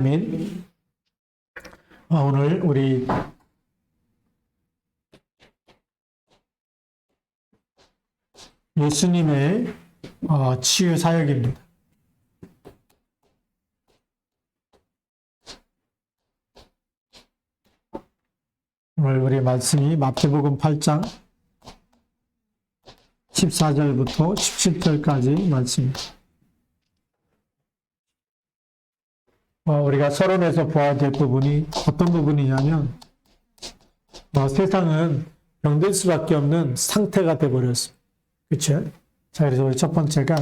아멘. 오늘 우리 예수님의 치유 사역입니다. 오늘 우리 말씀이 마태복음 8장 14절부터 17절까지 말씀입니다. 우리가 서론에서 보아야 될 부분이 어떤 부분이냐면 세상은 병들 수밖에 없는 상태가 되어버렸습니다. 그렇죠? 자, 그래서 우리 첫 번째가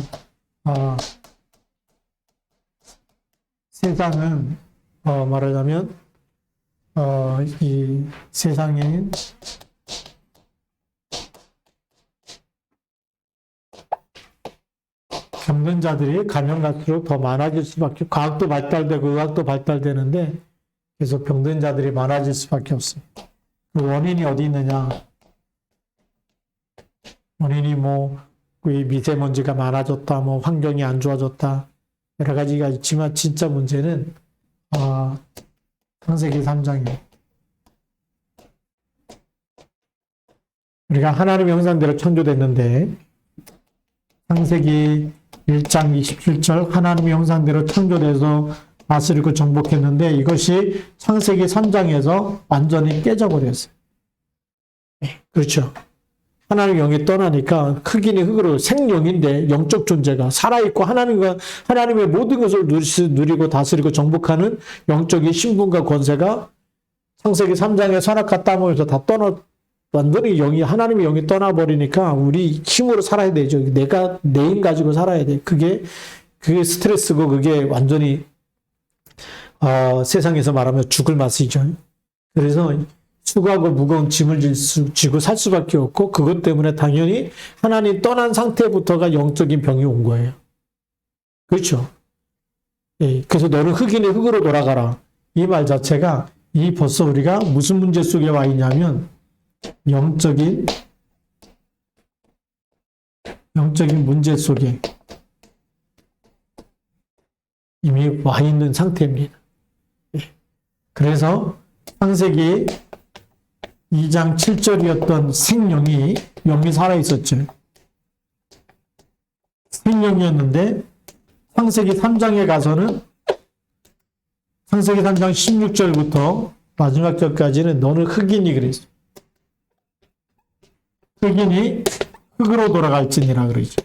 세상은 말하자면 이 세상에 병든 자들이 가면 갈수록 더 많아질 수밖에, 과학도 발달되고 의학도 발달되는데 계속 병든 자들이 많아질 수밖에 없습니다. 그 원인이 어디 있느냐? 원인이 미세먼지가 많아졌다, 환경이 안 좋아졌다, 여러 가지가 있지만 진짜 문제는 창세기 3장이에요. 우리가 하나님의 형상대로 창조됐는데 창세기 1장 27절 하나님의 형상대로 창조돼서 다스리고 정복했는데 이것이 창세기 3장에서 완전히 깨져버렸어요. 그렇죠. 하나님의 영이 떠나니까 흑인이 흑으로 생명인데 영적 존재가 살아있고 하나님의 모든 것을 누리고 다스리고 정복하는 영적인 신분과 권세가 창세기 3장에 선악과 따먹으면서 다 완전히 하나님의 영이 떠나버리니까 우리 힘으로 살아야 되죠. 내가 내 힘 가지고 살아야 돼. 그게 스트레스고 그게 완전히 세상에서 말하면 죽을 맛이죠. 그래서 수고하고 무거운 짐을 지고 살 수밖에 없고 그것 때문에 당연히 하나님 떠난 상태부터가 영적인 병이 온 거예요. 그렇죠? 예, 그래서 너는 흑인의 흑으로 돌아가라. 이 말 자체가 벌써 우리가 무슨 문제 속에 와 있냐면 영적인 문제 속에 이미 와 있는 상태입니다. 그래서 창세기 2장 7절이었던 영이 살아있었죠. 생명이었는데 창세기 3장에 가서는 창세기 3장 16절부터 마지막 절까지는 너는 흑인이 그랬어. 흑인이 흑으로 돌아갈지니라 그러죠.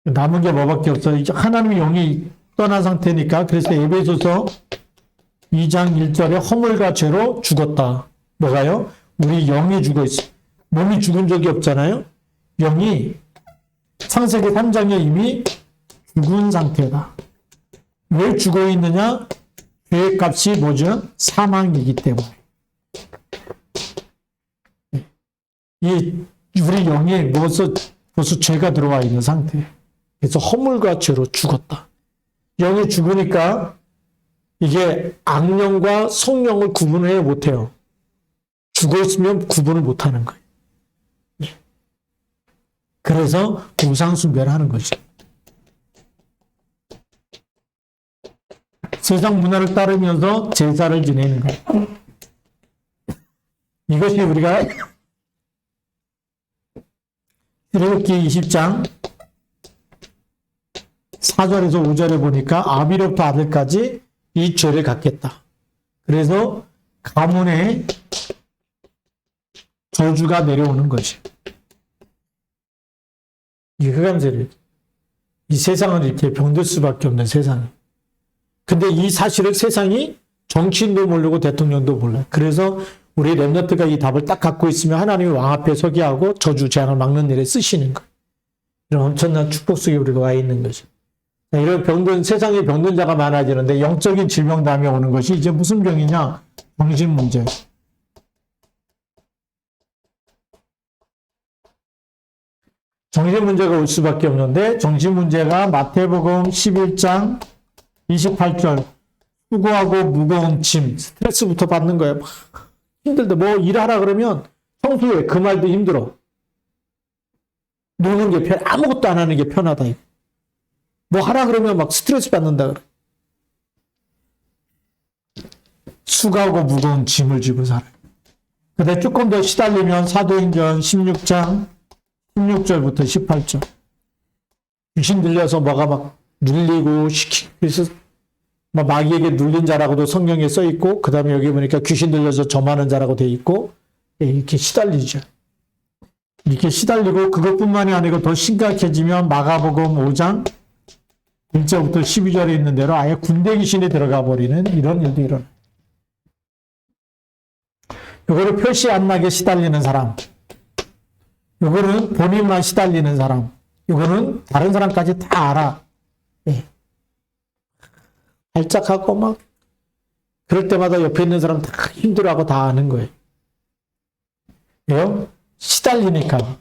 남은 게 뭐밖에 없어. 이제 하나님의 영이 떠난 상태니까 그래서 에베소서 2장 1절에 허물과 죄로 죽었다. 뭐가요? 우리 영이 죽어 있어. 몸이 죽은 적이 없잖아요. 영이 창세기 3장에 이미 죽은 상태다. 왜 죽어 있느냐? 죄의 값이 뭐죠? 사망이기 때문에. 우리 영에 벌써 죄가 들어와 있는 상태. 그래서 허물과 죄로 죽었다. 영이 죽으니까 이게 악령과 성령을 구분을 못해요. 죽었으면 구분을 못하는 거예요. 그래서 우상숭배를 하는 거죠. 세상 문화를 따르면서 제사를 지내는 거예요. 이것이 우리가 출애굽기 20장 4절에서 5절에 보니까 아비로부터 아들까지 이 죄를 갖겠다. 그래서 가문에 저주가 내려오는 것이. 이 흑암세력. 이 세상은 이렇게 병들 수밖에 없는 세상. 근데 이 사실을 세상이 정치인도 모르고 대통령도 몰라요. 그래서 우리 렘넌트가 이 답을 딱 갖고 있으면 하나님이 왕 앞에 서게 하고 저주 재앙을 막는 일에 쓰시는 거예요. 이런 엄청난 축복 속에 우리가 와 있는 거죠. 이런 세상에 병든 자가 많아지는데 영적인 질병 다음에 오는 것이 이제 무슨 병이냐? 정신 문제. 정신 문제가 올 수밖에 없는데 정신 문제가 마태복음 11장 28절 수고하고 무거운 짐, 스트레스부터 받는 거예요. 힘들다. 일하라 그러면 청소해. 그 말도 힘들어. 노는 게 아무것도 안 하는 게 편하다. 뭐 하라 그러면 막 스트레스 받는다 그래. 수고하고 무거운 짐을 지고 살아요. 근데 조금 더 시달리면 사도행전 16장 16절부터 18절. 귀신 들려서 뭐가 막 눌리고 그래서 마귀에게 눌린 자라고도 성경에 써 있고, 그 다음에 여기 보니까 귀신 들려서 점하는 자라고 돼 있고, 이렇게 시달리죠. 이렇게 시달리고, 그것뿐만이 아니고 더 심각해지면 마가복음 5장 1절부터 12절에 있는 대로 아예 군대 귀신이 들어가 버리는 이런 일도 일어나요. 요거를 표시 안 나게 시달리는 사람, 요거는 본인만 시달리는 사람, 요거는 다른 사람까지 다 알아. 예. 발작하고 막 그럴 때마다 옆에 있는 사람 다 힘들어하고 다 아는 거예요. 왜요? 시달리니까.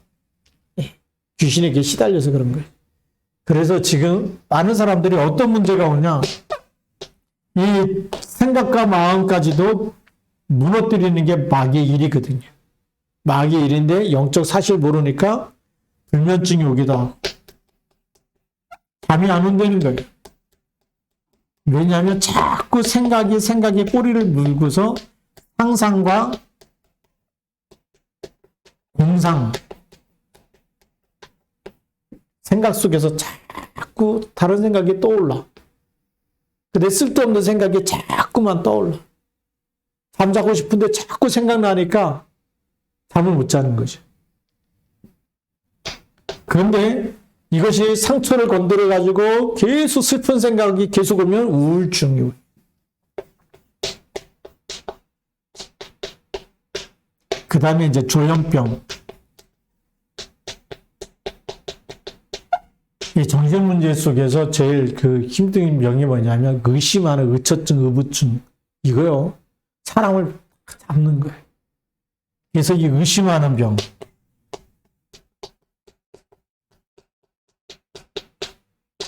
예. 귀신에게 시달려서 그런 거예요. 그래서 지금 많은 사람들이 어떤 문제가 오냐, 이 생각과 마음까지도 무너뜨리는 게 마귀의 일이거든요. 마귀의 일인데 영적 사실 모르니까 불면증이 오기도 하고 잠이 안 온다는 거예요. 왜냐하면 자꾸 생각이 꼬리를 물고서 상상과 공상, 생각 속에서 자꾸 다른 생각이 떠올라. 근데 쓸데없는 생각이 자꾸만 떠올라. 잠자고 싶은데 자꾸 생각나니까 잠을 못 자는 거죠. 그런데 이것이 상처를 건드려가지고 계속 슬픈 생각이 계속 오면 우울증이 오요. 그 다음에 이제 조현병. 이 정신문제 속에서 제일 그 힘든 병이 뭐냐면 의심하는 의처증, 의부증. 이거요. 사람을 잡는 거예요. 그래서 이 의심하는 병.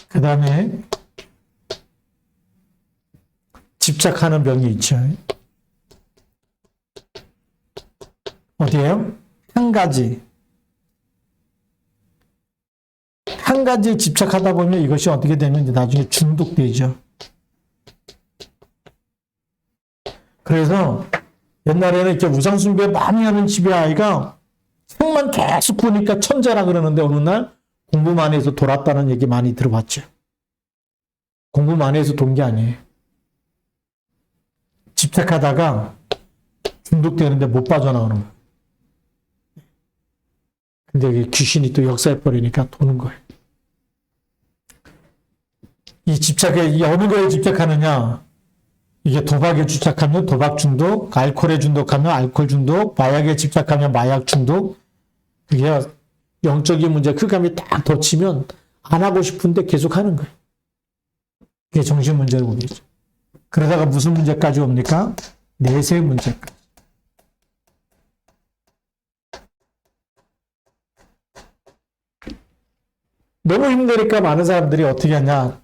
그 다음에 집착하는 병이 있죠. 어디에요? 한 가지. 한 가지에 집착하다 보면 이것이 어떻게 되면 이제 나중에 중독되죠. 그래서 옛날에는 이렇게 우상숭배 많이 하는 집의 아이가 책만 계속 보니까 천재라 그러는데 어느 날 공부만 해서 돌았다는 얘기 많이 들어봤죠. 공부만 해서 돈 게 아니에요. 집착하다가 중독되는데 못 빠져나오는 거예요. 근데 귀신이 또 역사해버리니까 도는 거예요. 이 집착에, 어느 거에 집착하느냐? 이게 도박에 집착하면 도박 중독, 알코올에 중독하면 알코올 중독, 마약에 집착하면 마약 중독. 그게 영적인 문제, 그 감이 딱 덮치면 안 하고 싶은데 계속 하는 거예요. 그게 정신 문제로 보겠죠. 그러다가 무슨 문제까지 옵니까? 내세 문제까지. 너무 힘드니까 많은 사람들이 어떻게 하냐?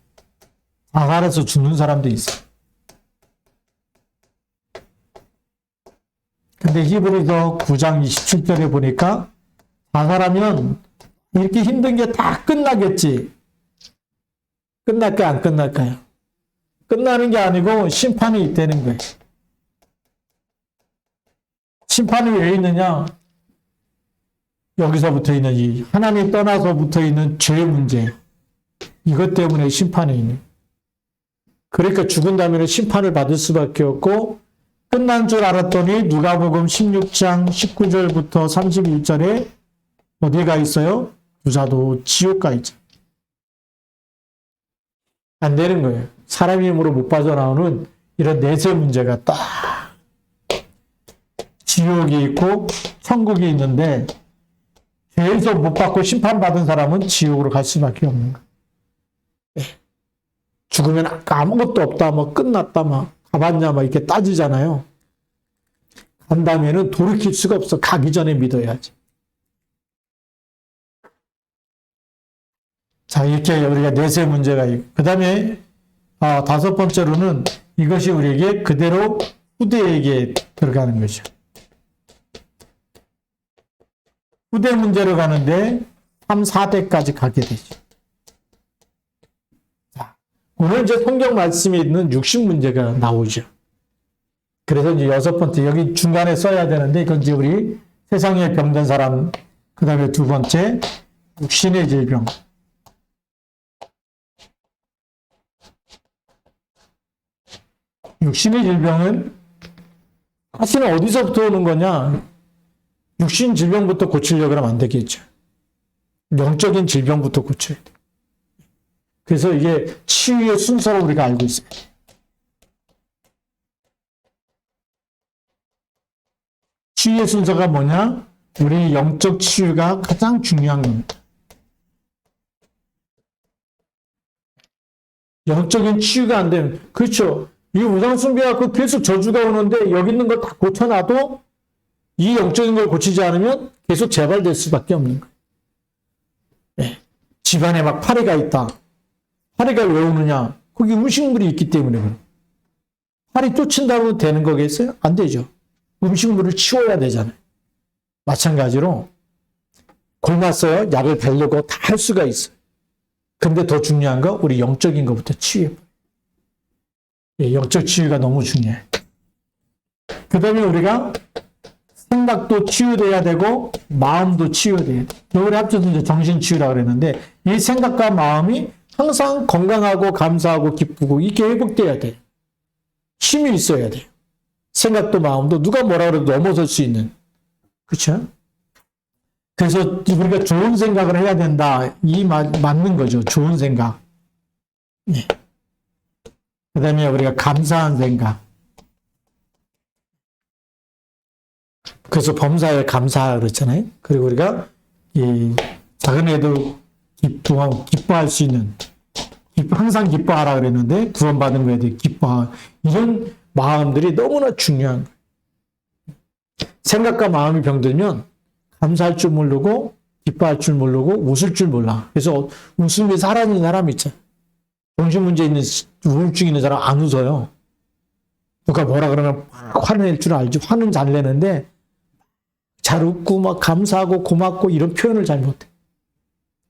자살해서 죽는 사람도 있어. 근데 히브리서 9장 27절에 보니까 자살하면 이렇게 힘든 게 다 끝나겠지. 끝날까요? 안 끝날까요? 끝나는 게 아니고 심판이 있다는 거예요. 심판이 왜 있느냐? 여기서 붙어 있는 이 하나님 떠나서 붙어 있는 죄 문제. 이것 때문에 심판이 있는. 그러니까 죽은 다음에는 심판을 받을 수밖에 없고 끝난 줄 알았더니 누가복음 16장 19절부터 31절에 어디가 있어요? 부자도 지옥 가 있죠. 안 되는 거예요. 사람 힘으로 못 빠져나오는 이런 내세 문제가 딱 지옥이 있고 천국이 있는데 죄에서 못 받고 심판받은 사람은 지옥으로 갈 수밖에 없는 거예요. 죽으면 아무것도 없다, 뭐 끝났다, 막 가봤냐, 막 이렇게 따지잖아요. 간다면은 돌이킬 수가 없어. 가기 전에 믿어야지. 자, 이렇게 우리가 내세 문제가 있고, 그 다음에 다섯 번째로는 이것이 우리에게 그대로 후대에게 들어가는 거죠. 후대 문제로 가는데 3, 4대까지 가게 되죠. 자, 오늘 이제 성경 말씀에 있는 육신 문제가 나오죠. 그래서 이제 6번째, 여기 중간에 써야 되는데, 이건 이제 우리 세상에 병든 사람, 그 다음에 2번째, 육신의 질병. 육신의 질병은 사실은 어디서부터 오는 거냐? 육신 질병부터 고치려고 하면 안 되겠죠. 영적인 질병부터 고쳐야 돼. 그래서 이게 치유의 순서로 우리가 알고 있어요. 치유의 순서가 뭐냐? 우리 영적 치유가 가장 중요한 겁니다. 영적인 치유가 안 되면, 그렇죠. 이 우상 숭배하고 계속 저주가 오는데 여기 있는 거 다 고쳐놔도 이 영적인 걸 고치지 않으면 계속 재발될 수밖에 없는 거예요. 네. 집안에 막 파리가 있다. 파리가 왜 오느냐? 거기 음식물이 있기 때문에 그래요. 파리 쫓은다고 되는 거겠어요? 안 되죠. 음식물을 치워야 되잖아요. 마찬가지로 골맞어요. 약을 바르고 다 할 수가 있어요. 근데 더 중요한 거 우리 영적인 것부터 치유해. 영적 치유가 너무 중요해. 그 다음에 우리가 생각도 치유돼야 되고 마음도 치유돼야 돼. 우리 합쳐서 이제 정신치유라고 그랬는데 이 생각과 마음이 항상 건강하고 감사하고 기쁘고 이게 회복돼야 돼. 힘이 있어야 돼. 생각도 마음도 누가 뭐라 그래도 넘어설 수 있는. 그렇죠? 그래서 우리가 좋은 생각을 해야 된다. 맞는 거죠. 좋은 생각. 네. 그 다음에 우리가 감사한 생각. 그래서 범사에 감사 그랬잖아요. 그리고 우리가 이 작은 애도 기뻐할 수 있는, 항상 기뻐하라 그랬는데 구원받은 거에 대해 기뻐하. 이런 마음들이 너무나 중요한 거예요. 생각과 마음이 병들면 감사할 줄 모르고 기뻐할 줄 모르고 웃을 줄 몰라. 그래서 웃음이 사라지는 사람이 있잖아요. 정신문제 있는 우울증 있는 사람 안 웃어요. 누가 뭐라 그러면 화낼 줄 알지. 화는 잘 내는데 잘 웃고 막 감사하고 고맙고 이런 표현을 잘 못해.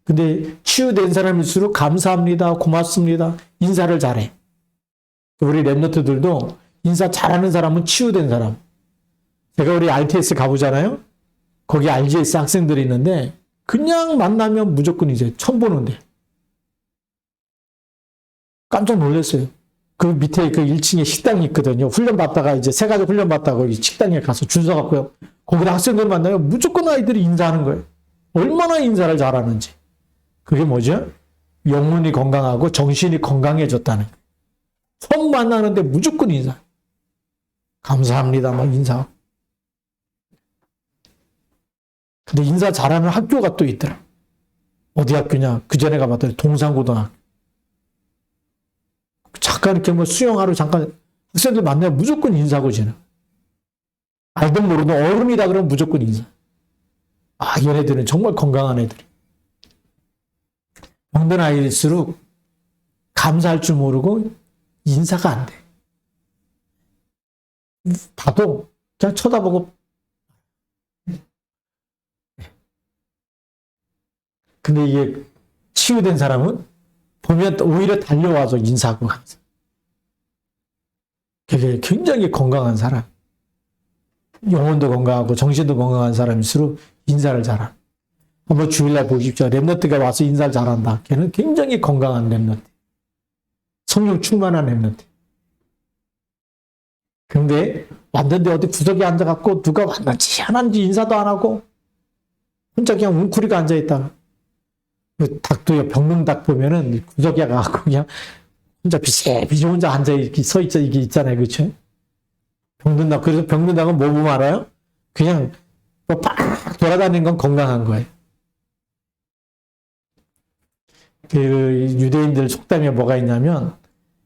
근데 치유된 사람일수록 감사합니다, 고맙습니다, 인사를 잘해. 우리 랩너트들도 인사 잘하는 사람은 치유된 사람. 제가 우리 RTS 가보잖아요. 거기 RGS 학생들이 있는데 그냥 만나면 무조건 이제 처음 보는데 깜짝 놀랐어요. 그 밑에 그 1층에 식당이 있거든요. 훈련받다가 이제 세 가지 훈련받다가 거기 식당에 가서 줄 서갖고요. 거기다 학생들 만나면 무조건 아이들이 인사하는 거예요. 얼마나 인사를 잘하는지. 그게 뭐죠? 영혼이 건강하고 정신이 건강해졌다는 거예요. 처음 만나는데 무조건 인사. 감사합니다. 막 인사하고. 근데 인사 잘하는 학교가 또 있더라. 어디 학교냐? 그 전에 가봤더니 동산고등학교. 잠깐 이렇게 뭐 수영하러 잠깐 학생들 만나면 무조건 인사하고 지나. 알든 모르든 어른이다 그러면 무조건 인사. 아, 얘네들은 정말 건강한 애들이. 병든 아이일수록 감사할 줄 모르고 인사가 안 돼. 봐도 그냥 쳐다보고. 근데 이게 치유된 사람은 보면 오히려 달려와서 인사하고 가면서. 그게 굉장히 건강한 사람. 영혼도 건강하고 정신도 건강한 사람일수록 인사를 잘하는. 한번 주일날 보십시오. 랩너트가 와서 인사를 잘한다. 걔는 굉장히 건강한 랩너트. 성령 충만한 랩너트. 근데 왔는데 어디 구석에 앉아갖고 누가 왔는지 안 왔는지 인사도 안 하고 혼자 그냥 웅크리고 앉아있다가 그 닭도요, 병릉닭 보면은 구석에 가갖고 그냥 혼자 비슷비슷 혼자 앉아 이렇게 서 있자 이게 있잖아요, 그렇죠? 병릉닭. 그래서 병릉닭은 뭐 보면 알아요? 그냥 팍 돌아다니는 건 건강한 거예요. 그 유대인들 속담에 뭐가 있냐면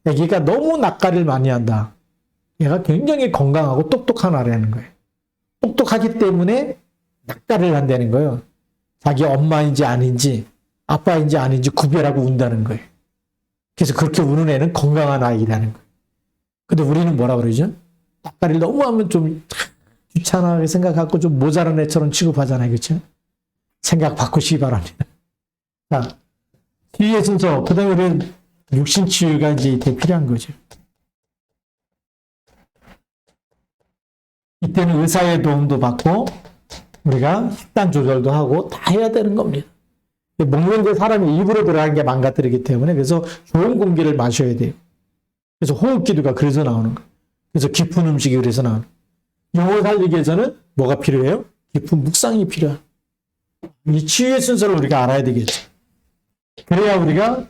애기가 너무 낯가리를 많이 한다. 얘가 굉장히 건강하고 똑똑한 아이라는 거예요. 똑똑하기 때문에 낯가리를 한다는 거예요. 자기 엄마인지 아닌지 아빠인지 아닌지 구별하고 운다는 거예요. 그래서 그렇게 우는 애는 건강한 아이라는 거예요. 근데 우리는 뭐라 그러죠? 낯가리를 너무 하면 좀 귀찮아 생각하고 좀 모자란 애처럼 취급하잖아요. 그렇죠? 생각 바꾸시기 바랍니다. 자, 치유의 순서. 그 다음에 우리는 육신 치유가 이제 필요한 거죠. 이때는 의사의 도움도 받고 우리가 식단 조절도 하고 다 해야 되는 겁니다. 먹는 게 사람이 입으로 들어가는 게 망가뜨리기 때문에 그래서 좋은 공기를 마셔야 돼요. 그래서 호흡기도가 그래서 나오는 거예요. 그래서 깊은 음식이 그래서 나오는 거예요. 영을 살리기 위해서는 뭐가 필요해요? 깊은 묵상이 필요해요. 이 치유의 순서를 우리가 알아야 되겠죠. 그래야 우리가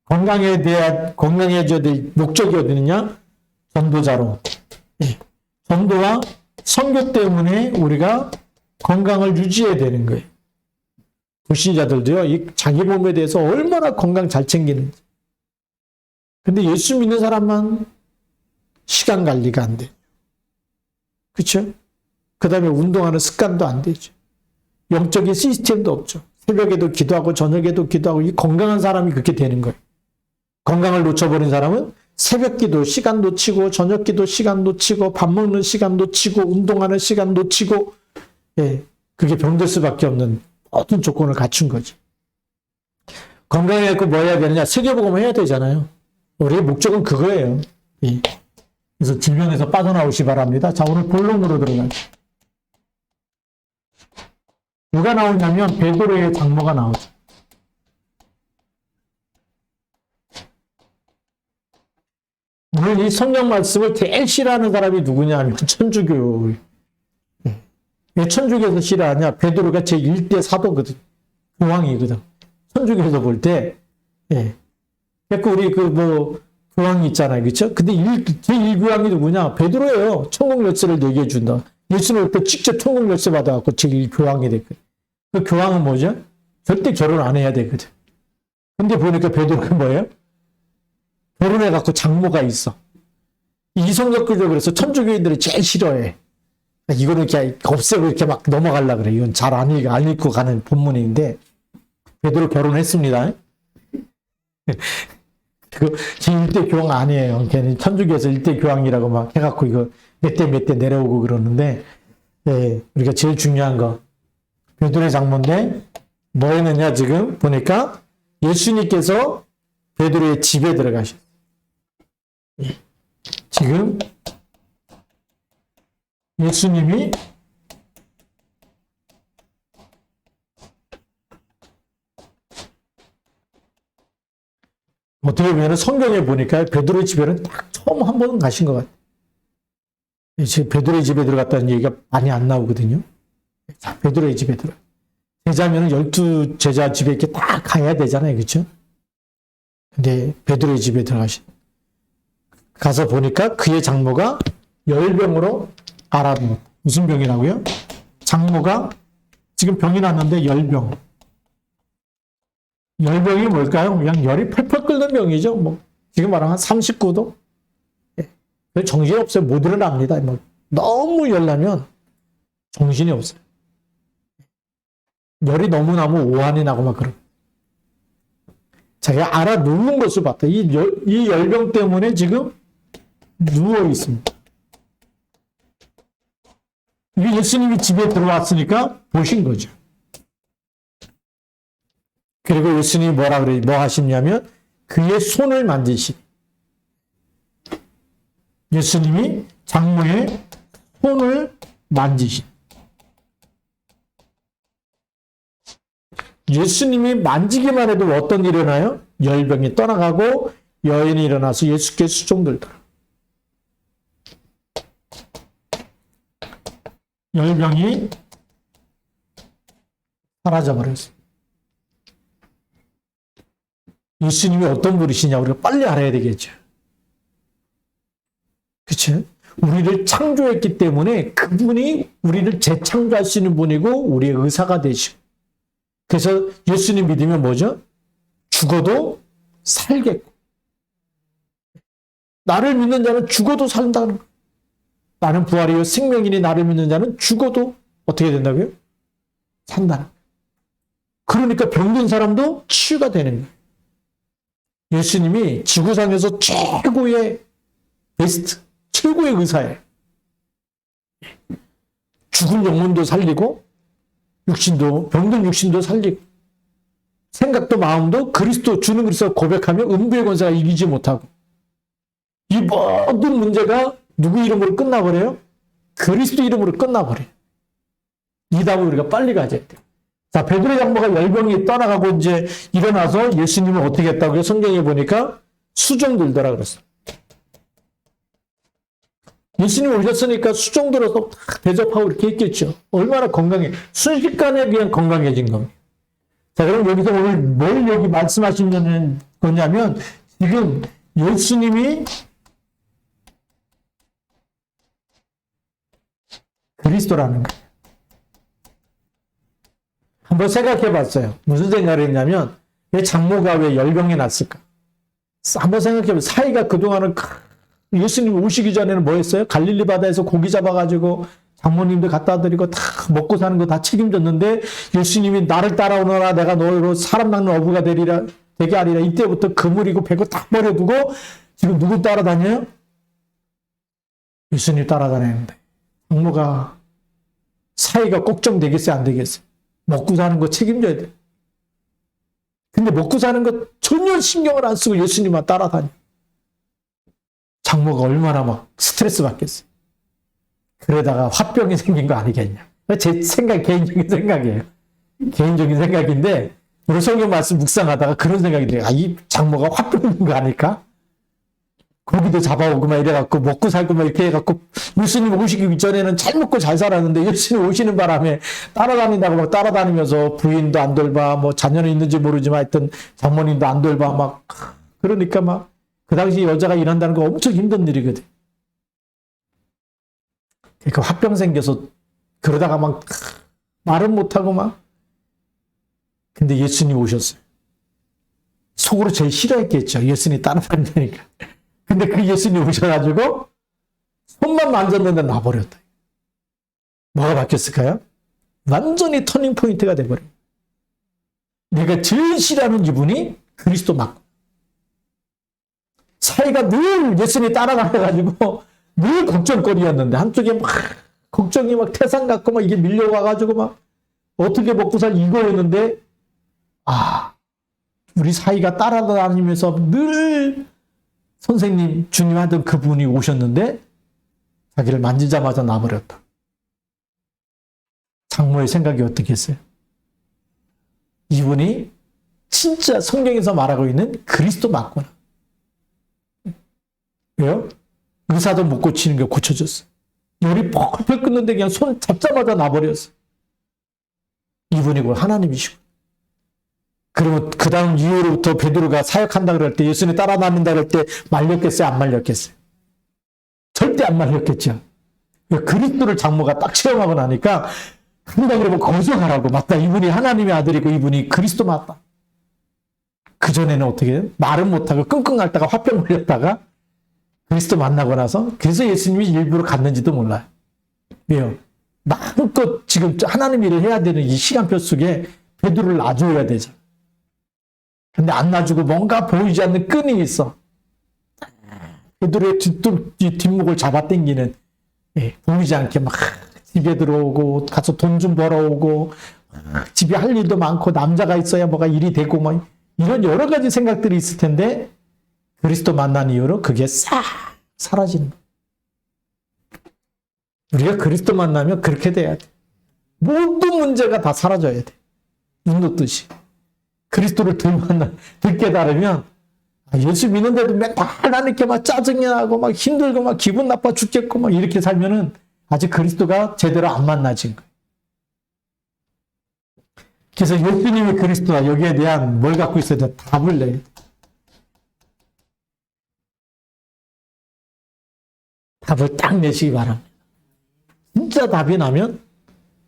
건강해져야 될 목적이 어디느냐? 전도자로. 예. 전도와 선교 때문에 우리가 건강을 유지해야 되는 거예요. 불신자들도요, 이 자기 몸에 대해서 얼마나 건강 잘 챙기는지. 근데 예수 믿는 사람만 시간 관리가 안 돼. 그렇죠? 그 다음에 운동하는 습관도 안 되죠. 영적인 시스템도 없죠. 새벽에도 기도하고 저녁에도 기도하고 이 건강한 사람이 그렇게 되는 거예요. 건강을 놓쳐버린 사람은 새벽 기도 시간 놓치고 저녁 기도 시간 놓치고 밥 먹는 시간 놓치고 운동하는 시간 놓치고 예, 그게 병들 수밖에 없는 모든 조건을 갖춘 거지. 건강해갖고 뭐 해야 되느냐? 세계복음 해야 되잖아요. 우리의 목적은 그거예요. 예. 그래서 질병에서 빠져나오시 바랍니다. 자, 오늘 본론으로 들어가죠. 누가 나오냐면 베드로의 장모가 나오죠. 오늘 이 성경 말씀을 제일 싫어하는 사람이 누구냐 하면 천주교. 왜 천주교에서 싫어하냐? 베드로가 제1대 사도거든. 교황이거든. 천주교에서 볼 때. 예. 그러니까 우리 교황이 있잖아요. 그렇죠? 근데 제1교황이 누구냐? 베드로예요. 천국 열쇠를 내게 해준다. 예수는 그때 직접 천국 열쇠 받아갖고 제1교황이 됐거든. 그 교황은 뭐죠? 절대 결혼 안 해야 되거든. 근데 보니까 베드로가 뭐예요? 결혼해갖고 장모가 있어. 이성적교적 그래서 천주교인들이 제일 싫어해. 이거는 그냥 없애고 이렇게 막 넘어가려고 그래. 이건 잘 안 읽고 가는 본문인데, 베드로 결혼했습니다. 그, 제1대 교황 아니에요. 걔는 천주교에서 1대 교황이라고 막 해갖고 이거 몇 대 내려오고 그러는데, 예, 우리가 제일 중요한 거. 베드로의 장모인데, 뭐 했느냐, 지금 보니까 예수님께서 베드로의 집에 들어가셨어요. 지금 예수님이 어떻게 보면 성경에 보니까 베드로의 집에는 딱 처음 한 번 가신 것 같아요. 지금 베드로의 집에 들어갔다는 얘기가 많이 안 나오거든요. 자, 베드로의 집에 들어. 제자면은 12제자 집에 이렇게 딱 가야 되잖아요. 그렇죠? 근데 베드로의 집에 들어가신. 가서 보니까 그의 장모가 열병으로 앓아누웠다. 무슨 병이라고요? 장모가 지금 병이 났는데 열병. 열병이 뭘까요? 그냥 열이 펄펄 끓는 병이죠. 뭐 지금 말하면 한 39도. 예. 정신이 없어요. 못 일어납니다. 뭐 너무 열나면 정신이 없어요. 열이 너무 나면 오한이 나고 막 그런. 자기가 알아 누운 것을 봤다. 이 열병 때문에 지금 누워 있습니다. 이게 예수님이 집에 들어왔으니까 보신 거죠. 그리고 예수님이 뭐 하시냐면 그의 손을 만지시. 예수님이 장모의 손을 만지시. 예수님이 만지기만 해도 어떤 일이 일어나요? 열병이 떠나가고 여인이 일어나서 예수께 수종들더라. 열병이 사라져버렸어요. 예수님이 어떤 분이시냐 우리가 빨리 알아야 되겠죠. 그렇죠? 우리를 창조했기 때문에 그분이 우리를 재창조할 수 있는 분이고 우리의 의사가 되시고 그래서 예수님 믿으면 뭐죠? 죽어도 살겠고 나를 믿는 자는 죽어도 산다는 거예요. 나는 부활이요 생명이니 나를 믿는 자는 죽어도 어떻게 된다고요? 산다는 거예요. 그러니까 병든 사람도 치유가 되는 거예요. 예수님이 지구상에서 최고의 베스트, 최고의 의사예요. 죽은 영혼도 살리고 육신도 병든 육신도 살리고 생각도 마음도 그리스도 주는 그리스도 고백하며 음부의 권세가 이기지 못하고 이 모든 문제가 누구 이름으로 끝나버려요? 그리스도 이름으로 끝나버려요. 이 다음에 우리가 빨리 가져야 돼요. 자, 베드로 장모가 열병이 떠나가고 이제 일어나서 예수님을 어떻게 했다고요? 성경에 보니까 수종 들더라 그랬어요. 예수님 오셨으니까 수종 들어서 대접하고 이렇게 했겠죠. 얼마나 건강해. 순식간에 그냥 건강해진 겁니다. 자, 그럼 여기서 오늘 뭘 여기 말씀하시는 거냐면 지금 예수님이 그리스도라는 거예요. 한번 생각해 봤어요. 무슨 생각을 했냐면 왜 장모가 왜 열병이 났을까? 한번 생각해 보세요. 사이가 그동안은 예수님 오시기 전에는 뭐 했어요? 갈릴리 바다에서 고기 잡아가지고 장모님들 갖다 드리고 다 먹고 사는 거 다 책임졌는데 예수님이 나를 따라오너라 내가 너로 사람 낚는 어부가 되게 하리라. 이때부터 그물이고 배고 다 버려두고 지금 누구 따라다녀요? 예수님 따라다니는데 장모가 사이가 걱정되겠어요? 안 되겠어요? 먹고 사는 거 책임져야 돼. 근데 먹고 사는 거 전혀 신경을 안 쓰고 예수님만 따라다녀. 장모가 얼마나 막 스트레스 받겠어요. 그러다가 화병이 생긴 거 아니겠냐. 제 생각, 개인적인 생각이에요. 개인적인 생각인데, 우리 성경 말씀 묵상하다가 그런 생각이 들어요. 아, 이 장모가 화병인 거 아닐까? 고기도 잡아오고 막 이래갖고 먹고 살고 막 이렇게 해갖고 예수님 오시기 전에는 잘 먹고 잘 살았는데 예수님 오시는 바람에 따라다닌다고 막 따라다니면서 부인도 안 돌봐, 뭐 자녀는 있는지 모르지만 하여튼 장모님도 안 돌봐 막 그러니까 막 그 당시 여자가 일한다는 거 엄청 힘든 일이거든. 그러니까 화병 생겨서 그러다가 막 말은 못하고 막 근데 예수님 오셨어요. 속으로 제일 싫어했겠죠. 예수님 따라다니니까. 근데 그 예수님 오셔가지고 손만 만졌는데 놔버렸다. 뭐가 바뀌었을까요? 완전히 터닝 포인트가 돼버려요. 내가 제일 싫어하는 이분이 그리스도 맞고 사이가 늘 예수님 따라가가지고 늘 걱정거리였는데 한쪽에 막 걱정이 막 태산 같고 막 이게 밀려와가지고 막 어떻게 먹고 살 이거였는데 우리 사이가 따라다니면서 늘 선생님, 주님 하던 그분이 오셨는데 자기를 만지자마자 놔버렸다. 장모의 생각이 어떻겠어요? 이분이 진짜 성경에서 말하고 있는 그리스도 맞구나. 왜요? 의사도 못 고치는 게 고쳐졌어. 열이 펄펄 끓는데 그냥 손 잡자마자 놔버렸어. 이분이고 하나님이시고. 그리고 그 다음 이후로부터 베드로가 사역한다 그럴 때 예수님 따라다닌다 그럴 때 말렸겠어요? 안 말렸겠어요? 절대 안 말렸겠죠. 그리스도를 장모가 딱 체험하고 나니까 한다 그러면 거절하라고. 맞다. 이분이 하나님의 아들이고 이분이 그리스도 맞다. 그전에는 어떻게 해요? 말은 못하고 끙끙 앓다가 화병 걸렸다가 그리스도 만나고 나서 그래서 예수님이 일부러 갔는지도 몰라요. 왜요? 마음껏 지금 하나님 일을 해야 되는 이 시간표 속에 베드로를 놔줘야 되죠. 근데 안 놔주고 뭔가 보이지 않는 끈이 있어. 베드로의 뒷목을 잡아당기는 보이지 않게 막 집에 들어오고 가서 돈 좀 벌어오고 집에 할 일도 많고 남자가 있어야 뭐가 일이 되고 막 이런 여러 가지 생각들이 있을 텐데 그리스도 만난 이후로 그게 싹 사라지는 거예요. 우리가 그리스도 만나면 그렇게 돼야 돼. 모든 문제가 다 사라져야 돼. 눈 놓듯이. 그리스도를 덜 깨달으면 예수 믿는데도 맨날 하나님께 막 짜증이 나고 막 힘들고 막 기분 나빠 죽겠고 막 이렇게 살면은 아직 그리스도가 제대로 안 만나진 거예요. 그래서 예수님이 그리스도다. 여기에 대한 뭘 갖고 있어야 돼? 답을 내야 돼. 답을 딱 내시기 바랍니다. 진짜 답이 나면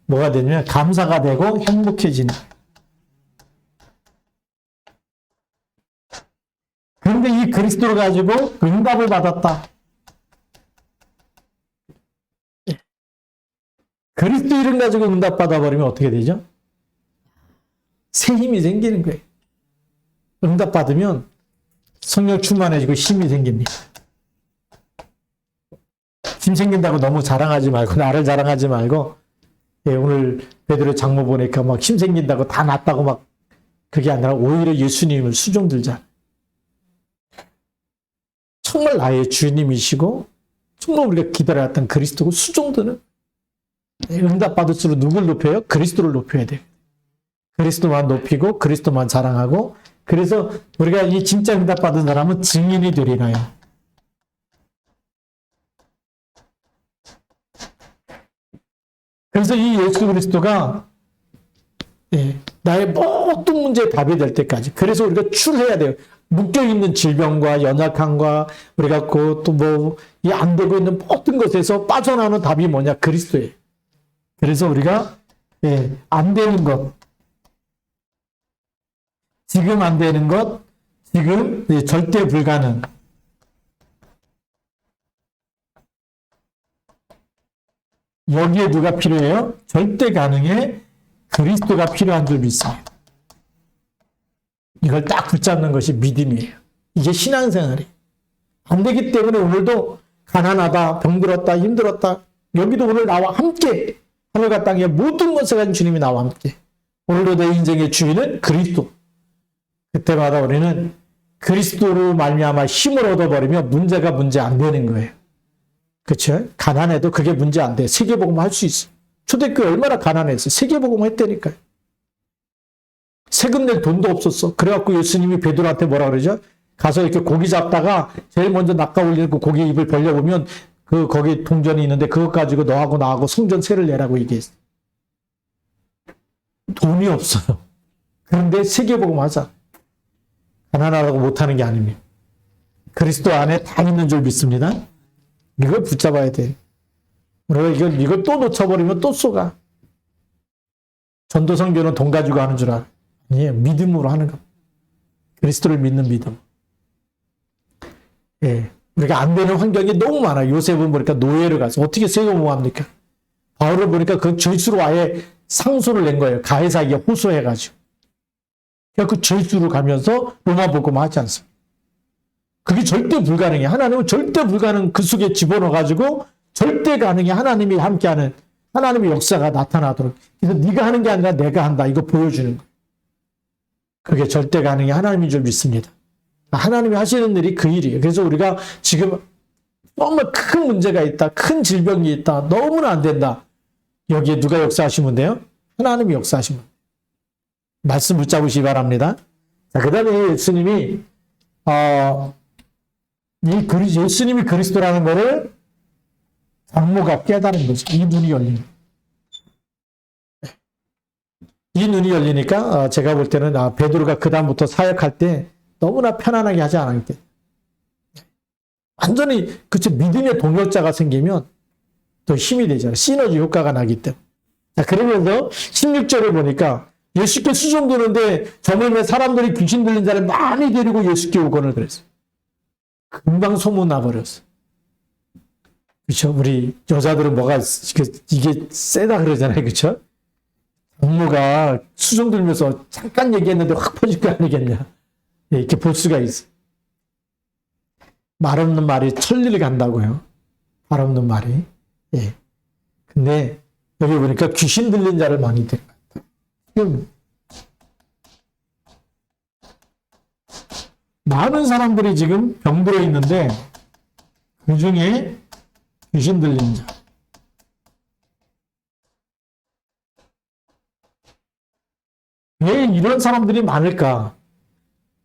뭐가 되냐면 감사가 되고 행복해지는 거예요. 그런데 이 그리스도를 가지고 응답을 받았다. 그리스도 이름 가지고 응답 받아버리면 어떻게 되죠? 새 힘이 생기는 거예요. 응답 받으면 성령 충만해지고 힘이 생깁니다. 힘 생긴다고 너무 자랑하지 말고 나를 자랑하지 말고 오늘 베드로 장모 보니까 막 힘 생긴다고 다 낫다고 막 그게 아니라 오히려 예수님을 수종들자. 정말 나의 주님이시고 정말 우리가 기다려왔던 그리스도고 수종드는 응답받을수록 누굴 높여요? 그리스도를 높여야 돼요. 그리스도만 높이고 그리스도만 자랑하고 그래서 우리가 이 진짜 응답받은 사람은 증인이 되리라요. 그래서 이 예수 그리스도가 나의 모든 문제의 답이 될 때까지 그래서 우리가 출해야 돼요. 묶여있는 질병과 연약함과 우리가 또 뭐 이 안 되고 있는 모든 것에서 빠져나오는 답이 뭐냐? 그리스도예요. 그래서 우리가 안 되는 것 지금 안 되는 것 지금 절대 불가능 여기에 누가 필요해요? 절대 가능에 그리스도가 필요한 줄 믿습니다. 이걸 딱 붙잡는 것이 믿음이에요. 이게 신앙생활이에요. 안 되기 때문에 오늘도 가난하다, 병들었다, 힘들었다. 여기도 오늘 나와 함께 하늘과 땅의 모든 것을 가진 주님이 나와 함께. 오늘도 내 인생의 주인은 그리스도. 그때마다 우리는 그리스도로 말미암아 힘을 얻어버리면 문제가 문제 안 되는 거예요. 그렇죠? 가난해도 그게 문제 안 돼. 세계복음 할 수 있어. 초대교회 얼마나 가난했어. 세계복음 했다니까요. 세금 낼 돈도 없었어. 그래갖고 예수님이 베드로한테 뭐라 그러죠? 가서 이렇게 고기 잡다가 제일 먼저 낚아 올리는 그 고기 입을 벌려보면 거기 동전이 있는데 그것 가지고 너하고 나하고 성전세를 내라고 얘기했어. 돈이 없어요. 그런데 세계복음 하자. 가난하다고 못하는 게 아닙니다. 그리스도 안에 다 있는 줄 믿습니다. 이걸 붙잡아야 돼. 우리가 이걸 또 놓쳐버리면 또 쏘가. 전도성교는 돈 가지고 하는 줄 알아. 아니에요. 믿음으로 하는 겁니다. 그리스도를 믿는 믿음. 우리가 안 되는 환경이 너무 많아요. 요셉은 보니까 노예를 가서 어떻게 세금모합니까? 바울을 보니까 그 죄수로 아예 상소를 낸 거예요. 가해사에게 호소해가지고. 그 죄수로 가면서 로마 복음 하지 않습니다. 그게 절대 불가능해. 하나님은 절대 불가능 그 속에 집어넣어가지고 절대 가능해. 하나님이 함께하는 하나님의 역사가 나타나도록. 그래서 네가 하는 게 아니라 내가 한다. 이거 보여주는 거예요. 그게 절대 가능해. 하나님인 줄 믿습니다. 하나님이 하시는 일이 그 일이에요. 그래서 우리가 지금 정말 큰 문제가 있다. 큰 질병이 있다. 너무나 안 된다. 여기에 누가 역사하시면 돼요? 하나님이 역사하시면 돼요. 말씀 붙잡으시기 바랍니다. 자, 그 다음에 예수님이 예수님이 그리스도라는 것을 장모가 깨달은 거죠. 이 눈이 열리는. 이 눈이 열리니까 제가 볼 때는 베드로가 그 다음부터 사역할 때 너무나 편안하게 하지 않았기 때문에 완전히 그치 믿음의 동역자가 생기면 더 힘이 되잖아요. 시너지 효과가 나기 때문에. 자, 그러면서 16절을 보니까 예수께 수종드는데 저물매 사람들이 귀신 들린 자를 많이 데리고 예수께 오거늘 그랬어요. 금방 소문 나버렸어. 그렇죠? 우리 여자들은 뭐가 이게 세다 그러잖아요. 그렇죠? 장모가 수종 들면서 잠깐 얘기했는데 확 퍼질 거 아니겠냐. 이렇게 볼 수가 있어. 말 없는 말이 천리를 간다고요. 말 없는 말이. 근데 여기 보니까 귀신 들린 자를 많이 데리고 지금 많은 사람들이 지금 병들어 있는데 그 중에 귀신 들린 자. 왜 이런 사람들이 많을까?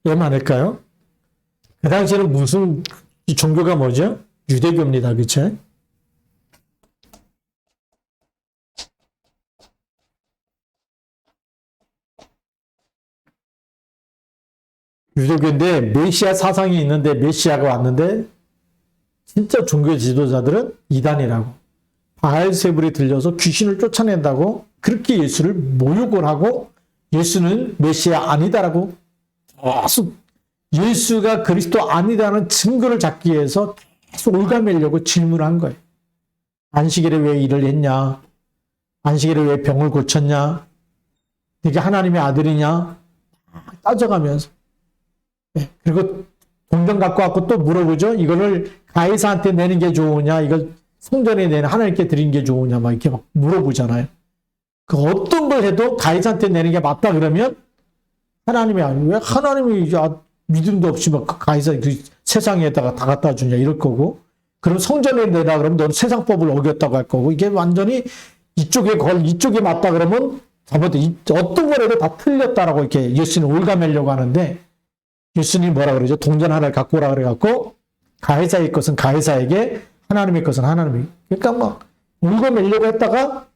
왜 많을까요? 그 당시에는 무슨 종교가 뭐죠? 유대교입니다. 그쵸? 유대교인데 메시아 사상이 있는데 메시아가 왔는데 진짜 종교 지도자들은 이단이라고 바알세불이 들려서 귀신을 쫓아낸다고 그렇게 예수를 모욕을 하고 예수는 메시아 아니다라고 계속 예수가 그리스도 아니다는 증거를 잡기 위해서 계속 올가매려고 질문한 거예요. 안식일에 왜 일을 했냐? 안식일에 왜 병을 고쳤냐? 네가 하나님의 아들이냐? 따져가면서 그리고 동전 갖고 왔고 또 물어보죠. 이거를 가이사한테 내는 게 좋으냐? 이걸 성전에 내는 하나님께 드리는 게 좋으냐? 막 이렇게 막 물어보잖아요. 그 어떤 걸 해도 가이사한테 내는 게 맞다 그러면 하나님이 아니고 왜 하나님이 믿음도 없이 막 가이사 그 세상에다가 다 갖다 주냐 이럴 거고 그럼 성전에 내라 그러면 넌 세상법을 어겼다고 할 거고, 이게 완전히 이쪽에 맞다 그러면 어떤 거라도 다 틀렸다라고 이렇게 예수님 올가매려고 하는데, 예수님이 뭐라 그러죠? 동전 하나를 갖고 오라 그래갖고, 가해사의 것은 가해사에게, 하나님의 것은 하나님에게. 그러니까 막 올가매려고 했다가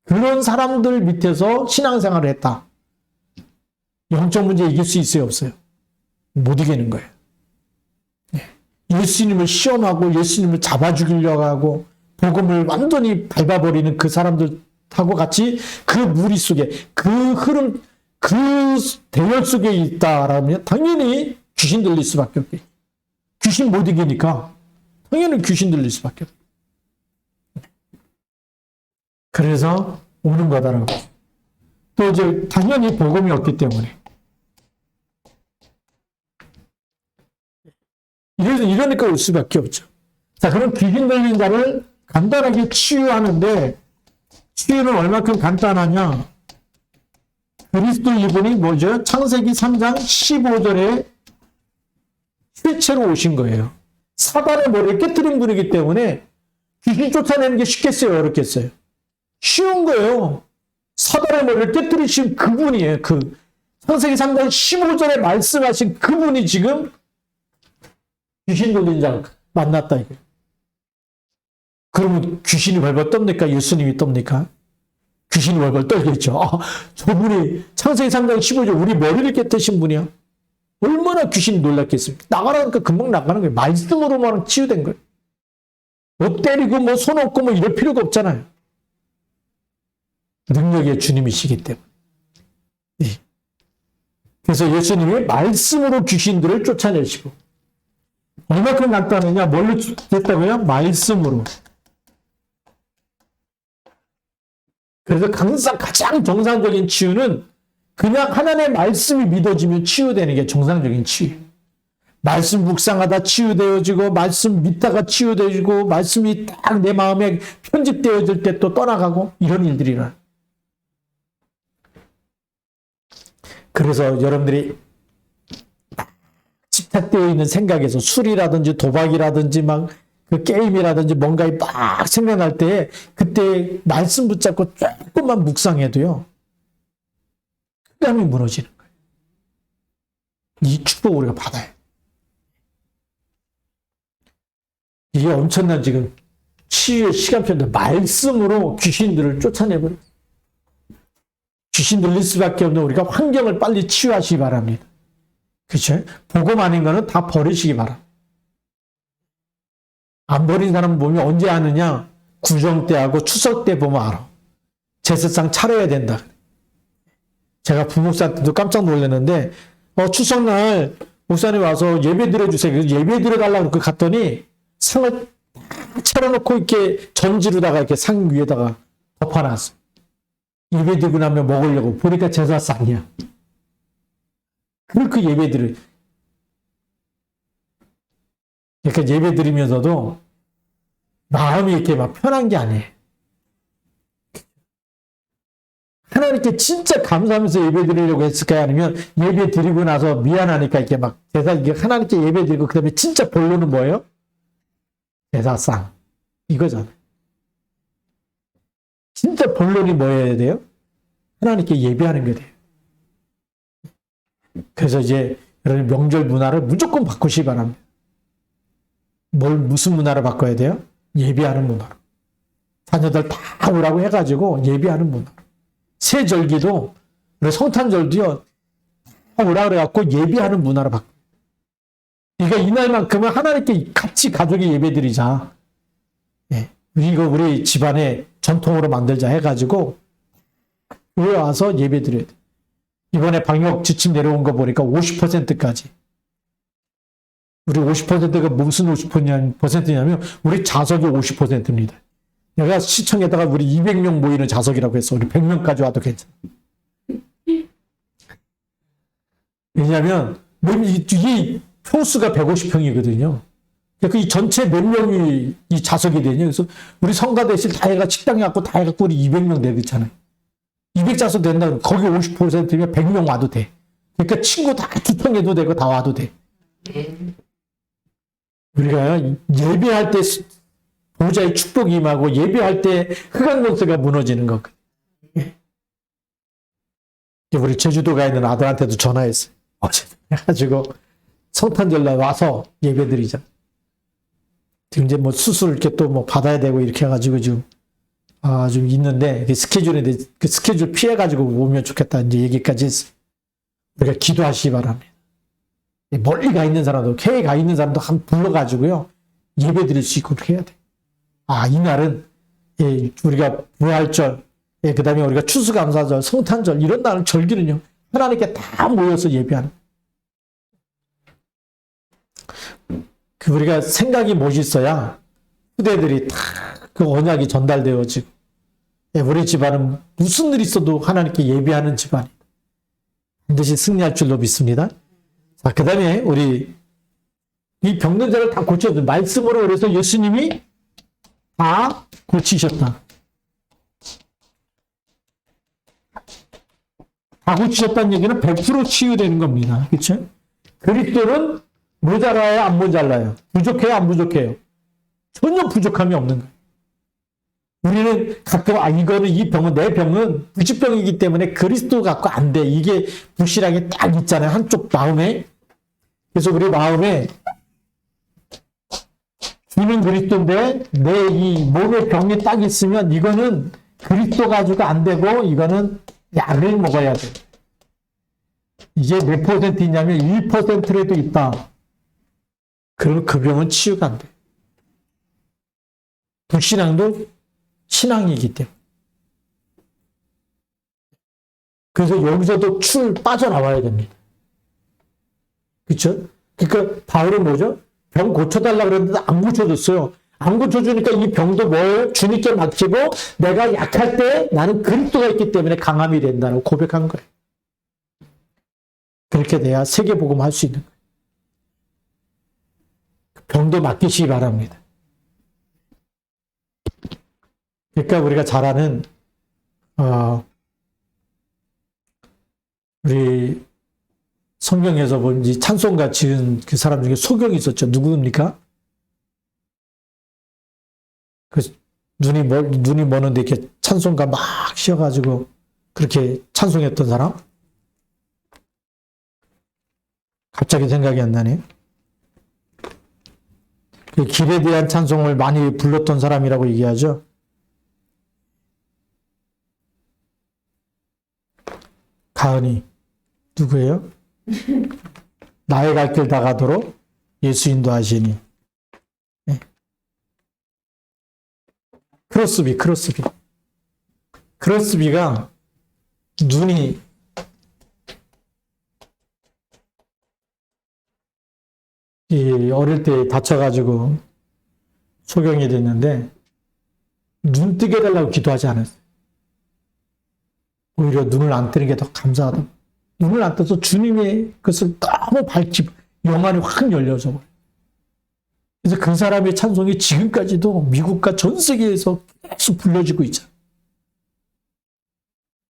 그런 사람들 밑에서 신앙생활을 했다. 영적 문제 이길 수 있어요, 없어요? 못 이기는 거예요. 예수님을 시험하고 예수님을 잡아 죽이려고 하고 복음을 완전히 밟아버리는 그 사람들하고 같이 그 무리 속에, 그 흐름, 그 대열 속에 있다라면 당연히 귀신 들릴 수밖에 없겠죠. 귀신 못 이기니까 당연히 귀신 들릴 수밖에 없죠. 그래서 오는 거다라고. 또 이제 당연히 복음이 없기 때문에. 이러니까 올 수밖에 없죠. 자, 그럼 귀신 들린 자를 간단하게 치유하는데, 치유는 얼마큼 간단하냐? 그리스도 이분이 뭐죠? 창세기 3장 15절에 실체로 오신 거예요. 사단의 머리를 깨뜨린 분이기 때문에 귀신 쫓아내는 게 쉽겠어요? 어렵겠어요? 쉬운 거예요. 사단의 머리를 깨뜨리신 그분이에요. 창세기 3장 15절에 말씀하신 그분이 지금 귀신 들린 자 만났다 이거예요. 그러면 귀신이 벌벌 떱니까? 예수님이 떱니까? 귀신이 벌벌 떨겠죠. 저분이 창세기 3장 15절 우리 머리를 깨뜨신 분이야. 얼마나 귀신이 놀랐겠습니까? 나가라니까 금방 나가는 거예요. 말씀으로만 치유된 거예요. 뭐 때리고 뭐 손 없고 뭐 이럴 필요가 없잖아요. 능력의 주님이시기 때문에. 그래서 예수님이 말씀으로 귀신들을 쫓아내시고, 얼마큼 간단하냐? 뭘로 됐다고요? 말씀으로. 그래서 항상 가장 정상적인 치유는 그냥 하나님의 말씀이 믿어지면 치유되는 게 정상적인 치유. 말씀 묵상하다 치유되어지고, 말씀 믿다가 치유되어지고, 말씀이 딱 내 마음에 편집되어질 때 또 떠나가고, 이런 일들이 일어나요. 그래서 여러분들이 집착되어 있는 생각에서 술이라든지 도박이라든지 막 그 게임이라든지 뭔가에 막 생각날 때 그때 말씀 붙잡고 조금만 묵상해도요, 흑암이 무너지는 거예요. 이 축복 우리가 받아요. 이게 엄청난 지금 치유의 시간표인데 말씀으로 귀신들을 쫓아내버려요. 귀신 들릴 수밖에 없는 우리가 환경을 빨리 치유하시기 바랍니다. 그렇죠? 복음 아닌 거는 다 버리시기 바랍니다. 안 버린 사람 보면 언제 아느냐? 구정 때 하고 추석 때 보면 알아. 제사상 차려야 된다. 제가 부목사한테도 깜짝 놀랐는데, 추석날 목사님 와서 예배 드려주세요. 예배 드려달라고 갔더니 상을 차려놓고 이렇게 전지로다가 이렇게 상 위에다가 덮어놨어. 예배 드리고 나면 먹으려고 보니까 제사상이야. 그렇게 예배 드려. 그러니까 예배 드리면서도 마음이 이렇게 막 편한 게 아니에요. 하나님께 진짜 감사하면서 예배 드리려고 했을까요? 아니면 예배 드리고 나서 미안하니까 이렇게 막 이게 하나님께 예배 드리고 그 다음에 진짜 본론은 뭐예요? 제사상. 이거잖아요. 진짜 본론이 뭐여야 돼요? 하나님께 예배하는 게 돼요. 그래서 이제 여러분 명절 문화를 무조건 바꾸시기 바랍니다. 무슨 문화를 바꿔야 돼요? 예배하는 문화로. 자녀들 다 오라고 해가지고 예배하는 문화. 새절기도, 성탄절도요, 다 오라 그래갖고 예배하는 문화로 바꿔. 그러니까 이날만큼은 하나님께 같이 가족이 예배 드리자. 이거 우리 집안의 전통으로 만들자 해가지고 교회 와서 예배 드려야 돼. 이번에 방역 지침 내려온 거 보니까 50%까지. 우리 50%가 무슨 50%냐면 우리 자석이 50%입니다. 내가 시청에다가 우리 200명 모이는 자석이라고 했어. 우리 100명까지 와도 괜찮아. 왜냐하면 이게 평수가 150평이거든요. 그러니까 이 전체 몇 명이 이 자석이 되냐. 그래서 우리 성가대실 다 해가 식당에 갖고 다 해갖고 우리 200명 되잖아요. 200자석 된다 그러면 거기 50%면 100명 와도 돼. 그러니까 친구 다 두통해도 되고 다 와도 돼. 우리가 예배할 때 보좌의 축복이 임하고 예배할 때 흑암노새가 무너지는 것. 우리 제주도 가 있는 아들한테도 전화했어요. 어제 해가지고 성탄절날 와서 예배드리자. 지금 이제 뭐 수술 이렇게 또 뭐 받아야 되고 이렇게 해가지고 지금 좀 있는데 스케줄인데 그 스케줄 피해가지고 오면 좋겠다 이제 얘기까지 했어요. 우리가 기도하시기 바랍니다. 멀리 가 있는 사람도 해외 가 있는 사람도 한 불러가지고요 예배 드릴 수 있고 그렇게 해야 돼. 이날은 우리가 부활절, 그 다음에 우리가 추수감사절, 성탄절 이런 날 절기는요 하나님께 다 모여서 예배하는. 우리가 생각이 멋있어야 후대들이 다 그 언약이 전달되어지고 우리 집안은 무슨 일 있어도 하나님께 예배하는 집안이다. 반드시 승리할 줄로 믿습니다. 자, 그 다음에 우리 이 병든 자를 다 고쳐준 말씀으로 그래서 예수님이 다 고치셨다. 다 고치셨다는 얘기는 100% 치유되는 겁니다. 그렇죠? 그리스도는 모자라요, 안 모자라요? 부족해요, 안 부족해요? 전혀 부족함이 없는 거예요. 우리는 가끔 이거는 이 병은 내 병은 부치병이기 때문에 그리스도 갖고 안 돼. 이게 부실하게 딱 있잖아요. 한쪽 마음에. 그래서 우리 마음에 주는 그리스도인데 내 이 몸에 병이 딱 있으면 이거는 그리스도 가지고 안 되고 이거는 약을 먹어야 돼. 이게 몇 퍼센트 있냐면 1%라도 있다. 그러면 그 병은 치유가 안 돼. 불신앙도 신앙이기 때문에. 그래서 여기서도 빠져나와야 됩니다. 그렇죠? 그러니까 바울은 뭐죠? 병 고쳐달라 그랬는데 안 고쳐줬어요. 안 고쳐주니까 이 병도 뭘 주님께 맡기고 내가 약할 때 나는 그리스도가 있기 때문에 강함이 된다고 고백한 거예요. 그렇게 돼야 세계복음 할 수 있는 거예요. 병도 맡기시기 바랍니다. 그러니까 우리가 잘 아는 우리 성경에서 본 찬송가 지은 그 사람 중에 소경이 있었죠. 누구입니까? 그 눈이 머는데 이렇게 찬송가 막 쉬어가지고 그렇게 찬송했던 사람? 갑자기 생각이 안 나네요. 그 길에 대한 찬송을 많이 불렀던 사람이라고 얘기하죠. 가은이 누구예요? 나의 갈 길 다 가도록 예수 인도하시니. 네. 크로스비가 눈이 어릴 때 다쳐가지고 소경이 됐는데 눈 뜨게 해달라고 기도하지 않았어요. 오히려 눈을 안 뜨는 게 더 감사하다. 눈을 안 떠서 주님의 것을 너무 밝히 영안이 확 열려져 버려요. 그래서 그 사람의 찬송이 지금까지도 미국과 전 세계에서 계속 불려지고 있잖아요.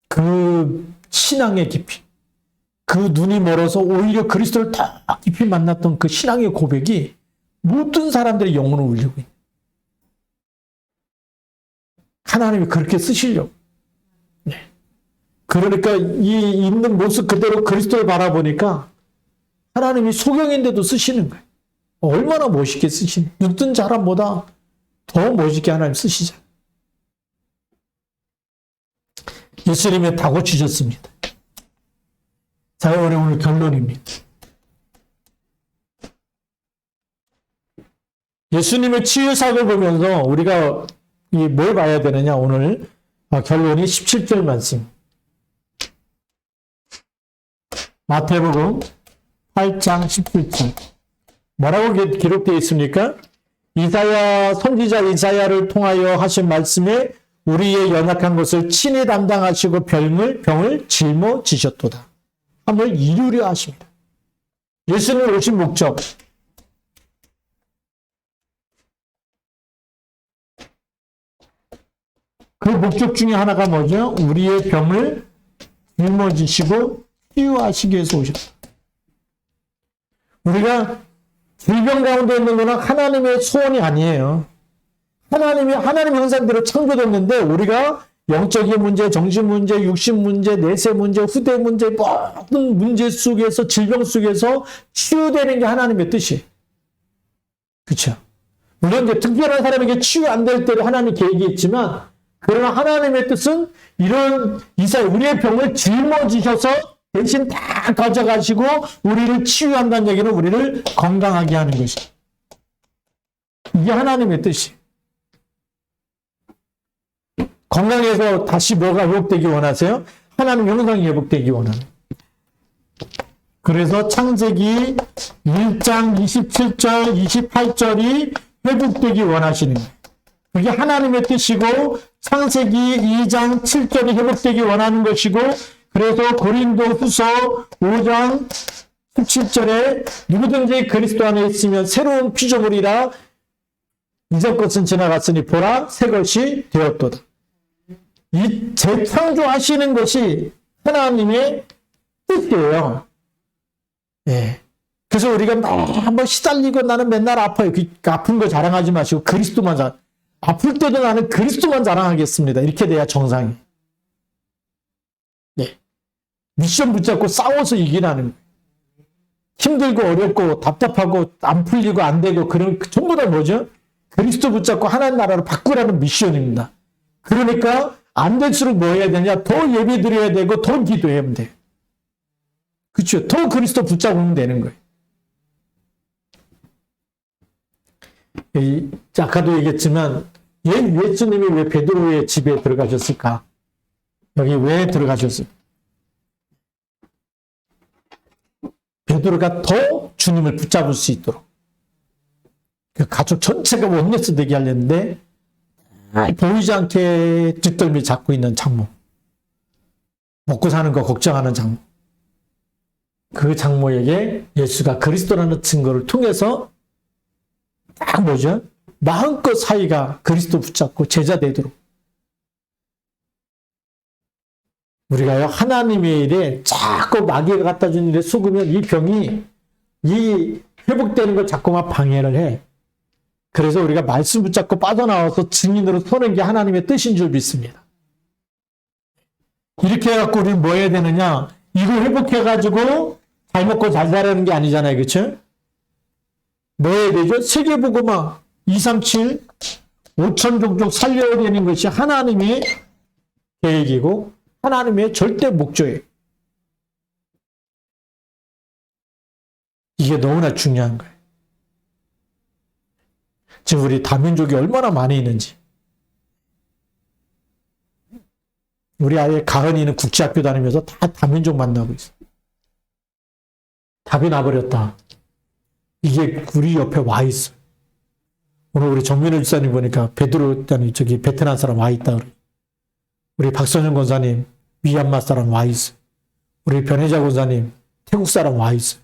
그 신앙의 깊이, 그 눈이 멀어서 오히려 그리스도를 더 깊이 만났던 그 신앙의 고백이 모든 사람들의 영혼을 울리고 있는. 하나님이 그렇게 쓰시려고. 그러니까 이 있는 모습 그대로 그리스도를 바라보니까 하나님이 소경인데도 쓰시는 거예요. 얼마나 멋있게 쓰시는, 눈뜬 사람보다 더 멋있게 하나님 쓰시잖아요. 예수님이 다 고치셨습니다. 자, 오늘 결론입니다. 예수님의 치유사를 보면서 우리가 뭘 봐야 되느냐, 오늘 결론이 17절 말씀. 마태복음 8장 17절. 뭐라고 기록되어 있습니까? 선지자 이사야를 통하여 하신 말씀에 우리의 연약한 것을 친히 담당하시고 병을 짊어지셨도다. 함을 이루려 하십니다. 예수님 오신 목적. 그 목적 중에 하나가 뭐죠? 우리의 병을 짊어지시고 치유하시기 위해서 오셨다. 우리가 질병 가운데 있는 거는 하나님의 소원이 아니에요. 하나님 형상대로 창조됐는데 우리가 영적인 문제, 정신 문제, 육신 문제, 내세 문제, 후대 문제, 모든 문제 속에서 질병 속에서 치유되는 게 하나님의 뜻이에요. 그렇죠? 물론 이제 특별한 사람에게 치유 안 될 때도 하나님 계획이 있지만 그러나 하나님의 뜻은 이런 우리의 병을 짊어지셔서 대신 다 가져가시고 우리를 치유한다는 얘기는 우리를 건강하게 하는 것이. 이게 하나님의 뜻이. 건강해서 다시 뭐가 회복되기 원하세요? 하나님 형상이 회복되기 원하는. 그래서 창세기 1장 27절, 28절이 회복되기 원하시는 거예요. 그게 하나님의 뜻이고 창세기 2장 7절이 회복되기 원하는 것이고 그래서 고린도후서 5장 17절에 누구든지 그리스도 안에 있으면 새로운 피조물이라 이전 것은 지나갔으니 보라 새 것이 되었도다. 이 재창조하시는 것이 하나님의 뜻이에요. 예. 그래서 우리가 한번 시달리고 나는 맨날 아파요. 그 아픈 거 자랑하지 마시고 그리스도만 아플 때도 나는 그리스도만 자랑하겠습니다. 이렇게 돼야 정상이. 네. 미션 붙잡고 싸워서 이기라는 거예요. 힘들고 어렵고 답답하고 안 풀리고 안 되고 그런 전부 다 뭐죠? 그리스도 붙잡고 하나님 나라로 바꾸라는 미션입니다. 그러니까 안 될수록 뭐 해야 되냐? 더 예배 드려야 되고 더 기도해야 돼. 그렇죠? 더 그리스도 붙잡으면 되는 거예요. 아까도 얘기했지만 예수님이 왜 베드로의 집에 들어가셨을까? 여기 왜 들어가셨을까? 베드로가 더 주님을 붙잡을 수 있도록 그 가족 전체가 원내스 되게 하려는데 보이지 않게 뒷덜미 잡고 있는 장모, 먹고 사는 거 걱정하는 장모, 그 장모에게 예수가 그리스도라는 증거를 통해서 딱 뭐죠? 마음껏 사이가 그리스도 붙잡고 제자 되도록. 우리가요, 하나님의 일에 자꾸 마귀가 갖다 준 일에 속으면 이 병이, 이 회복되는 걸 자꾸만 방해를 해. 그래서 우리가 말씀 붙잡고 빠져나와서 증인으로 서는 게 하나님의 뜻인 줄 믿습니다. 이렇게 해갖고 우리는 뭐 해야 되느냐? 이거 회복해가지고 잘 먹고 잘 살라는 게 아니잖아요. 그쵸? 뭐 해야 되죠? 세계복음화 237, 5천 종족 살려야 되는 것이 하나님의 계획이고 하나님의 절대 목적이에요. 이게 너무나 중요한 거예요. 지금 우리 다민족이 얼마나 많이 있는지. 우리 아예 가은이는 국제학교 다니면서 다 다민족 만나고 있어. 답이 나버렸다. 이게 우리 옆에 와 있어. 오늘 우리 정민호 집사님 보니까 베드로, 아니 저기 베트남 사람 와 있다 그래. 우리 박선영 권사님 미얀마 사람 와 있어. 우리 변혜자 권사님 태국 사람 와 있어.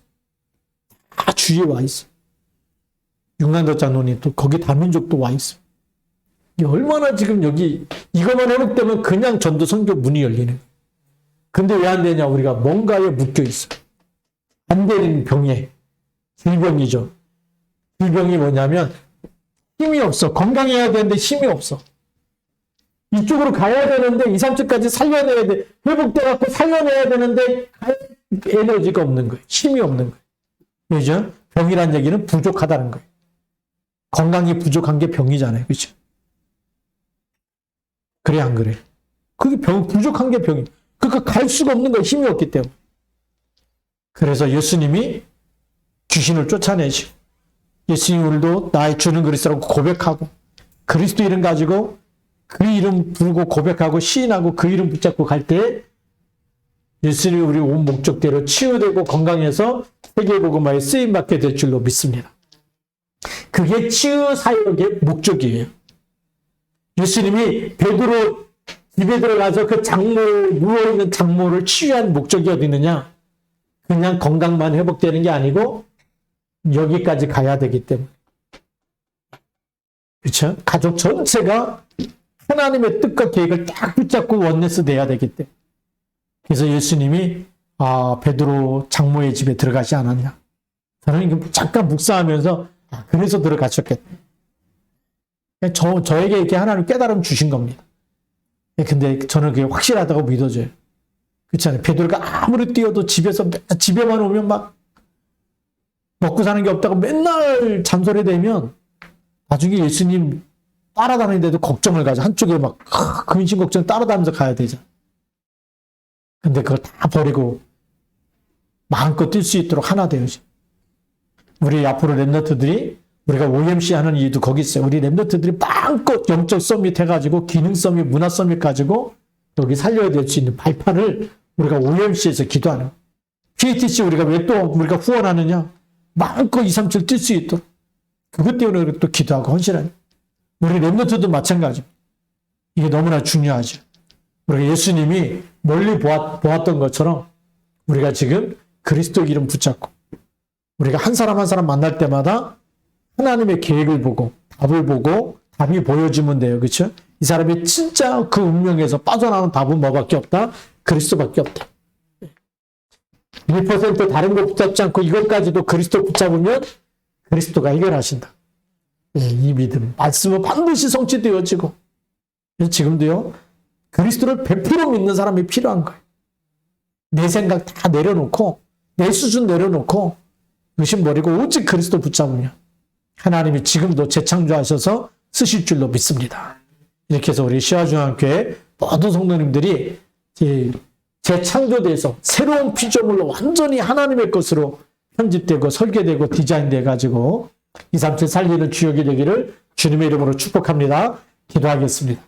다 주위에 와 있어. 육난도 장로님 또 거기 다민족도 와 있어. 이게 얼마나 지금 여기 이것만 회복되면 그냥 전도 선교 문이 열리는. 근데 왜 안 되냐? 우리가 뭔가에 묶여 있어. 안 되는 병에. 질병이죠. 질병이 뭐냐면 힘이 없어. 건강해야 되는데 힘이 없어. 이쪽으로 가야 되는데 2, 3주까지 살려내야 돼. 회복돼갖고 살려내야 되는데 에너지가 없는 거예요. 힘이 없는 거예요. 왜죠? 병이란 얘기는 부족하다는 거예요. 건강이 부족한 게 병이잖아요. 그렇죠? 그래 안 그래? 그게 부족한 게 병이. 그러니까 갈 수가 없는 거예요. 힘이 없기 때문에. 그래서 예수님이 귀신을 쫓아내시고 예수님 오늘도 나의 주는 그리스도라고 고백하고 그리스도 이름 가지고 그 이름 부르고 고백하고 시인하고 그 이름 붙잡고 갈 때 예수님이 우리 온 목적대로 치유되고 건강해서 세계복음화에 쓰임받게 될 줄로 믿습니다. 그게 치유 사역의 목적이에요. 예수님이 베드로 집에 들어가서 그 누워있는 장모를 치유한 목적이 어디 있느냐? 그냥 건강만 회복되는 게 아니고 여기까지 가야 되기 때문에. 그렇죠? 가족 전체가 하나님의 뜻과 계획을 딱 붙잡고 원내스 돼야 되기 때문에. 그래서 예수님이 베드로 장모의 집에 들어가지 않았냐? 저는 이거 잠깐 묵상하면서 그래서 들어가셨겠다. 저에게 이렇게 하나님 깨달음 주신 겁니다. 근데 저는 그게 확실하다고 믿어져요. 그렇잖아요. 베드로가 아무리 뛰어도 집에만 오면 막 먹고 사는 게 없다고 맨날 잔소리되면 나중에 예수님 따라다니는데도 걱정을 가져. 한쪽에 막 근심 걱정 따라다니면서 가야 되잖아. 근데 그걸 다 버리고 마음껏 뛸 수 있도록 하나 되어지. 우리 앞으로 랩런트들이 우리가 OMC 하는 이유도 거기 있어요. 우리 랩런트들이 마음껏 영적 서밋 해가지고 기능 서밋, 문화 서밋 가지고 여기 살려야 될 수 있는 발판을 우리가 OMC에서 기도하는. PATC 우리가 왜 또 우리가 후원하느냐? 마음껏 2, 3, 7 뛸 수 있도록. 그것 때문에 우리가 또 기도하고 헌신하는. 우리 랩런트도 마찬가지입니다. 이게 너무나 중요하죠. 우리가 예수님이 멀리 보았던 것처럼 우리가 지금 그리스도 이름 붙잡고 우리가 한 사람 한 사람 만날 때마다 하나님의 계획을 보고 답을 보고 답이 보여지면 돼요. 그렇죠? 이 사람이 진짜 그 운명에서 빠져나오는 답은 뭐밖에 없다? 그리스도밖에 없다. 1% 다른 거 붙잡지 않고 이것까지도 그리스도 붙잡으면 그리스도가 해결하신다. 이 믿음, 말씀은 반드시 성취되어지고 지금도요. 그리스도를 100% 믿는 사람이 필요한 거예요. 내 생각 다 내려놓고 내 수준 내려놓고 의심 버리고 오직 그리스도 붙잡으면 하나님이 지금도 재창조하셔서 쓰실 줄로 믿습니다. 이렇게 해서 우리 시화중앙교회 모든 성도님들이 재창조돼서 새로운 피조물로 완전히 하나님의 것으로 편집되고 설계되고 디자인돼 가지고 2, 3, 7 살리는 주역이 되기를 주님의 이름으로 축복합니다. 기도하겠습니다.